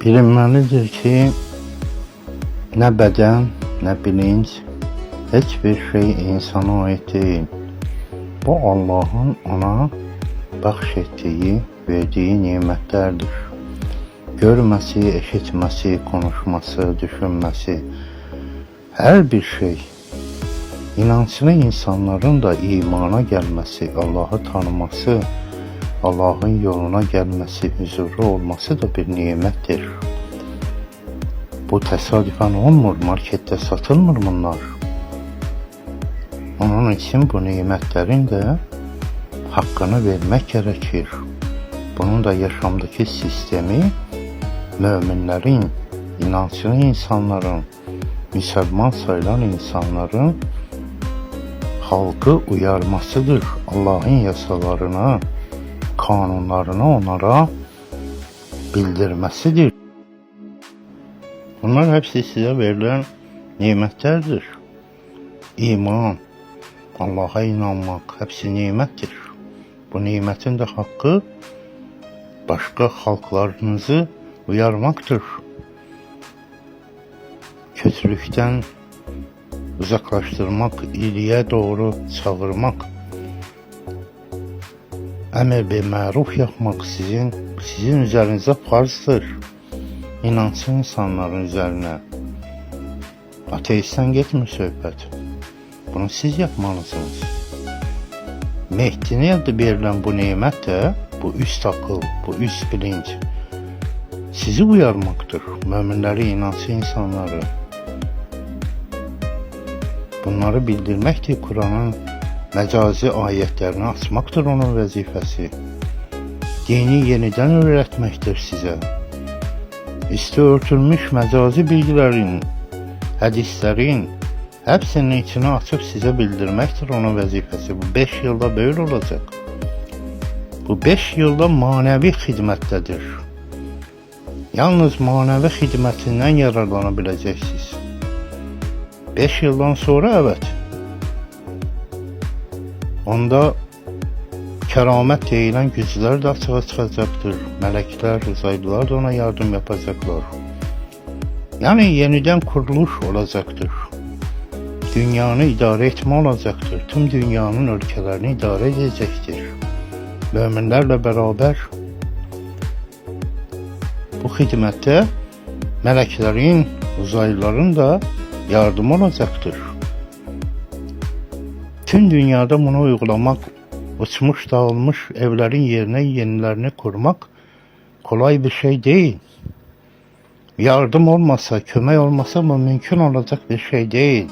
Bilinməlidir ki, nə bədən, nə bilinç, heç bir şey insana ait değil. Bu Allah'ın ona bəxş etdiyi, verdiği nimetlerdir. Görməsi, eşitməsi, konuşması, düşünməsi, her bir şey. İnançlı insanların da imana gelmesi, Allah'ı tanıması, Allah'ın yoluna gelmesi, huzurlu olması da bir nimettir. Bu tesadüfen olmur, markette satılmır bunlar. Onun için bu nimetlerin de hakkını vermek gerekir. Bunun da yaşamdaki sistemi müminlerin, inançlı insanların, Müslüman sayılan insanların halkı uyarmasıdır. Allah'ın yasalarına, kanunlarını onlara bildirmesidir. Bunlar hepsi size verilen nimetlerdir. İman, Allah'a inanmak hepsi nimettir. Bu nimetin de hakkı başka halklarınızı uyarmaktır. Kötülükten uzaklaştırmak, iyiliğe doğru çağırmak, emir bir maruf yapmak sizin üzerinize farzdır. İnançlı insanların üzerine. Ateistten gitmiyor söhbət. Bunu siz yapmalısınız. Mehdine adı verilen bu nimet de, bu üst akıl, bu üst bilinç sizi uyarmaktır. Müminleri, inançlı insanları. Bunları bildirmektir. Kur'an'ın mecazi ayetlerini açmaktır onun vazifesi. Dini yeniden öğretmektir size. Üstü örtülmüş mecazi bilgilerin, hadislerin hepsinin içine açıp size bildirmektir onun vazifesi. Bu 5 yılda böyle olacak. Bu 5 yılda manevi hizmettedir. Yalnız manevi hizmetinden yararlanabileceksiniz. 5 yıldan sonra evet. Onda keramet deyilen güçler de açığa çıkacaktır. Melekler, uzaylılar da ona yardım yapacaklar. Yani yeniden kuruluş olacaktır. Dünyanı idare etme olacaktır. Tüm dünyanın ülkelerini idare edecektir. Müminlerle beraber bu hizmette meleklerin, uzaylıların da yardım olacaktır. Tüm dünyada bunu uygulamak, uçmuş dağılmış evlerin yerine yenilerini kurmak kolay bir şey değil. Yardım olmasa, kömək olmasa bu mümkün olacak bir şey değil.